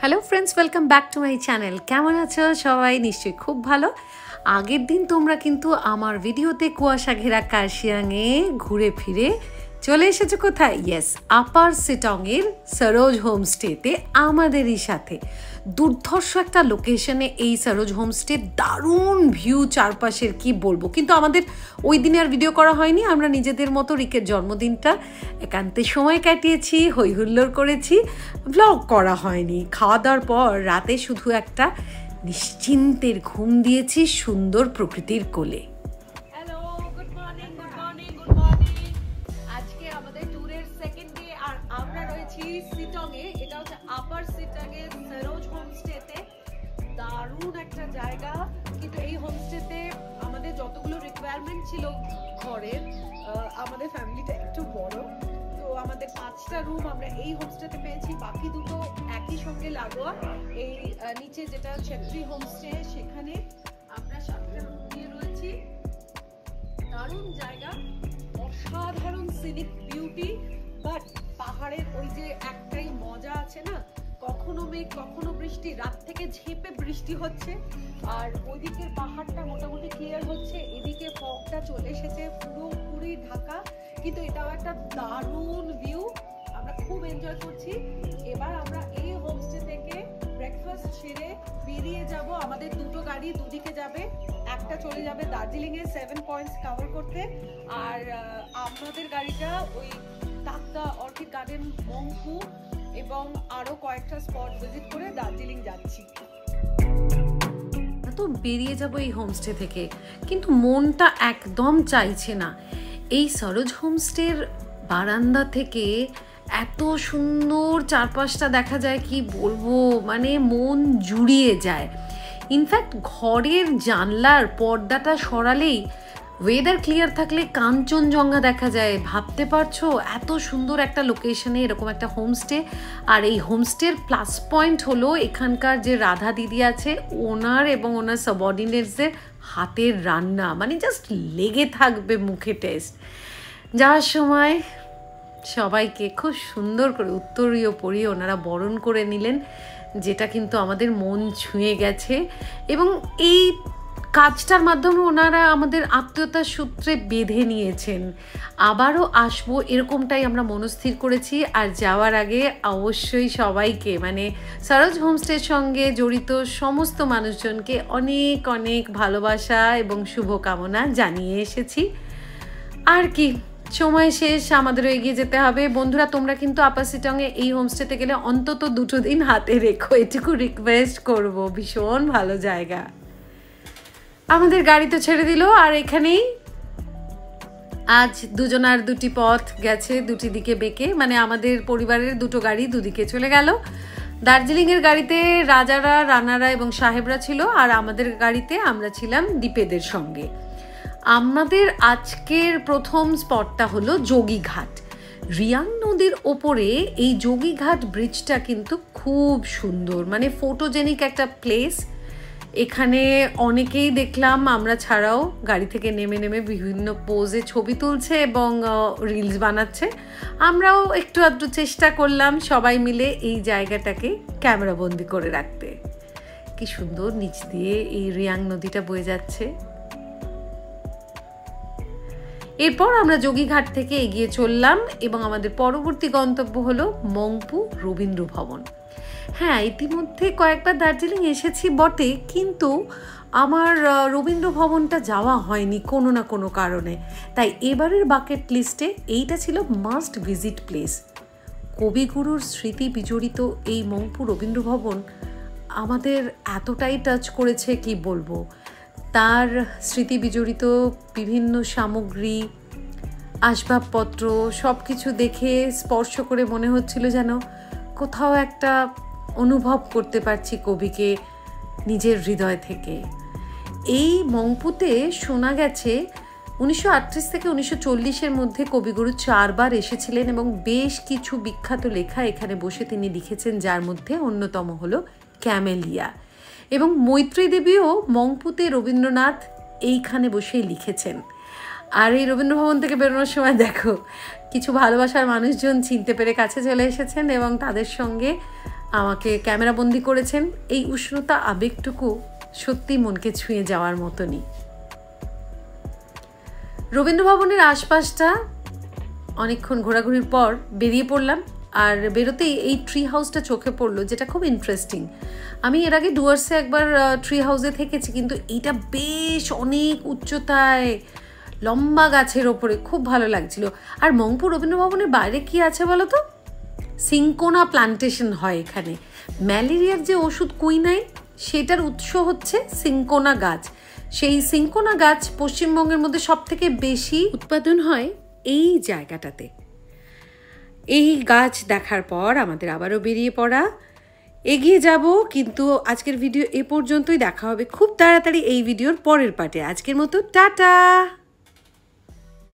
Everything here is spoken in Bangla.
Hello friends, welcome back to my channel. কেমন আছো সবাই? নিশ্চয়ই খুব ভালো। আগের দিন তোমরা কিন্তু আমার ভিডিওতে কুয়াশা ঘেরা কার্শিয়াংয়ে ঘুরে ফিরে চলে এসেছো কোথায়? ইয়েস, আপার সিটংয়ের সরোজ হোমস্টেতে আমাদেরই সাথে। দুর্ধর্ষ একটা লোকেশনে এই সরোজ হোমস্টে, দারুণ ভিউ চারপাশের, কি বলবো। কিন্তু আমাদের ওই দিনে আর ভিডিও করা হয়নি। আমরা নিজেদের মতো রিকের জন্মদিনটা একান্তে সময় কাটিয়েছি, হই হুল্লোড় করেছি, ব্লগ করা হয়নি। খাওয়া দাওয়ার পর রাতে শুধু একটা নিশ্চিন্তের ঘুম দিয়েছি সুন্দর প্রকৃতির কোলে। আপার সিটংয়ে সরোজ হোমস্টেতে দারুণ একটা জায়গা। কিন্তু এই হোমস্টেতে আমাদের যতগুলো রিকোয়ারমেন্ট ছিল ঘরের, আমাদের ফ্যামিলিটা একটু বড়, তো আমাদের 5টা রুম আমরা এই হোমস্টেতে পেয়েছি। বাকি দুটো একই সঙ্গে লাগোয়া এই নিচে যেটা ছেত্রী হোমস্টে, সেখানে আমরা 7টা রুম নিয়ে রয়েছি। দারুণ জায়গা, অসাধারণ সিনিক বিউটি। বাট পাহাড়ের ওই যে একটাই মজা আছে না, কখনো মেঘ কখনো বৃষ্টি, রাত থেকে ঝেপে বৃষ্টি হচ্ছে, আর ওইদিকের পাহাড়টা মোটামুটি ক্লিয়ার হচ্ছে, এদিকে ফগটা চলে এসেছে পুরোপুরি ঢাকা। কিন্তু এটাও একটা দারুণ ভিউ, আমরা খুব এনজয় করছি। এবার আমরা এই হোমস্টে থেকে ব্রেকফাস্ট সেরে বেরিয়ে যাব। আমাদের দুটো গাড়ি দুদিকে যাবে, একটা চলে যাবে দার্জিলিং এর 7 পয়েন্টস কভার করতে, আর আমাদের গাড়িটা ওই তাকদা, অর্কিড গার্ডেন, মংপু এবং আরো কয়েকটা স্পট ভিজিট করে দার্জিলিং যাচ্ছি। তো বেরিয়ে যাব এই হোমস্টে থেকে, কিন্তু মনটা একদম চাইছে না। এই সরোজ হোমস্টের বারান্দা থেকে এত সুন্দর চারপাশটা দেখা যায়, কি বলবো, মানে মন জুড়িয়ে যায়। ইনফ্যাক্ট ঘরের জানলার পর্দাটা সরালেই, ওয়েদার ক্লিয়ার থাকলে কাঞ্চনজঙ্ঘা দেখা যায়। ভাবতে পারছো এত সুন্দর একটা লোকেশনে এরকম একটা হোমস্টে। আর এই হোমস্টের প্লাস পয়েন্ট হলো এখানকার যে রাধা দিদি আছে, ওনার এবং ওনার সাবঅর্ডিনেটসদের হাতের রান্না, মানে জাস্ট লেগে থাকবে মুখে টেস্ট। যাওয়ার সময় সবাইকে খুব সুন্দর করে উত্তরীয় পরিয়ে ওনারা বরণ করে নিলেন, যেটা কিন্তু আমাদের মন ছুঁয়ে গেছে। এবং এই কাজটার মাধ্যমে ওনারা আমাদের আত্মীয়তার সূত্রে বেঁধে নিয়েছেন। আবারও আসবো এরকমটাই আমরা মনস্থির করেছি। আর যাওয়ার আগে অবশ্যই সবাইকে, মানে সরোজ হোমস্টের সঙ্গে জড়িত সমস্ত মানুষজনকে অনেক অনেক ভালোবাসা এবং শুভকামনা জানিয়ে এসেছি। আর কি, সময় শেষ, আমাদেরও এগিয়ে যেতে হবে। বন্ধুরা, তোমরা কিন্তু আপার সিটংয়ে এই হোমস্টেতে গেলে অন্তত 2 দিন হাতে রেখো, এটুকু রিকোয়েস্ট করব। ভীষণ ভালো জায়গা। আমাদের গাড়ি তো ছেড়ে দিল, আর এখানেই আজ দুজনার দুটি পথ গেছে, দুটি দিকে বেঁকে। মানে আমাদের পরিবারের দুটো গাড়ি দুদিকে চলে গেল। দার্জিলিংয়ের গাড়িতে রাজারা, রানারা এবং সাহেবরা ছিল, আর আমাদের গাড়িতে আমরা ছিলাম দীপেদের সঙ্গে। আমাদের আজকের প্রথম স্পটটা হলো যোগীঘাট। রিয়াং নদীর ওপরে এই যোগীঘাট ব্রিজটা কিন্তু খুব সুন্দর, মানে ফটোজেনিক একটা প্লেস। এখানে অনেকেই দেখলাম আমরা ছাড়াও গাড়ি থেকে নেমে নেমে বিভিন্ন পোজে ছবি তুলছে এবং রিলস বানাচ্ছে। আমরাও একটু আধটু চেষ্টা করলাম সবাই মিলে এই জায়গাটাকে ক্যামেরাবন্দি করে রাখতে। কি সুন্দর নিচ দিয়ে এই রিয়াং নদীটা বয়ে যাচ্ছে। এরপর আমরা যোগীঘাট থেকে এগিয়ে চললাম এবং আমাদের পরবর্তী গন্তব্য হলো মংপু রবীন্দ্র ভবন। হ্যাঁ, ইতিমধ্যে কয়েকবার দার্জিলিং এসেছি বটে, কিন্তু আমার রবীন্দ্র ভবনটা যাওয়া হয়নি কোনো না কোনো কারণে। তাই এবারের বাকেট লিস্টে এইটা ছিল মাস্ট ভিজিট প্লেস। কবিগুরুর স্মৃতি বিজড়িত এই মংপু রবীন্দ্র ভবন আমাদের এতটাই টাচ করেছে, কি বলবো। তার স্মৃতি বিজড়িত বিভিন্ন সামগ্রী, আসবাবপত্র সব কিছু দেখে স্পর্শ করে মনে হচ্ছিল যেন কোথাও একটা অনুভব করতে পারছি কবিকে নিজের হৃদয় থেকে। এই মংপুতে শোনা গেছে 1938 থেকে 1940-এর মধ্যে কবিগুরু 4 বার এসেছিলেন এবং বেশ কিছু বিখ্যাত লেখা এখানে বসে তিনি লিখেছেন, যার মধ্যে অন্যতম হলো ক্যামেলিয়া। এবং মৈত্রী দেবীও মংপুতে রবীন্দ্রনাথ এইখানে বসেই লিখেছেন। আর এই রবীন্দ্র ভবন থেকে বেরোনোর সময় দেখো কিছু ভালোবাসার মানুষজন চিনতে পেরে কাছে চলে এসেছেন এবং তাদের সঙ্গে আমাকে ক্যামেরাবন্দি করেছেন। এই উষ্ণতা আবেগটুকু সত্যি মনকে ছুঁয়ে যাওয়ার মতনই। রবীন্দ্র ভবনের আশপাশটা অনেকক্ষণ ঘোরাঘুরির পর বেরিয়ে পড়লাম, আর বেরোতেই এই ট্রি হাউসটা চোখে পড়লো, যেটা খুব ইন্টারেস্টিং। আমি এর আগে ডুয়ার্সে একবার ট্রি হাউসে থেকেছি, কিন্তু এইটা বেশ অনেক উচ্চতায়, লম্বা গাছের ওপরে, খুব ভালো লাগছিল। আর মংপুর রবীন্দ্র ভবনের বাইরে কি আছে বলো তো? সিঙ্কোনা প্লান্টেশন হয় এখানে। ম্যালেরিয়ার যে ওষুধ কুইনাইন, সেটার উৎস হচ্ছে সিঙ্কোনা গাছ। সেই সিঙ্কোনা গাছ পশ্চিমবঙ্গের মধ্যে সব থেকে বেশি উৎপাদন হয় এই জায়গাটাতে। এই গাছ দেখার পর আমাদের আবারও বেরিয়ে পড়া, এগিয়ে যাব। কিন্তু আজকের ভিডিও এ পর্যন্তই। দেখা হবে খুব তাড়াতাড়ি এই ভিডিওর পরের পার্টে। আজকের মতো টাটা।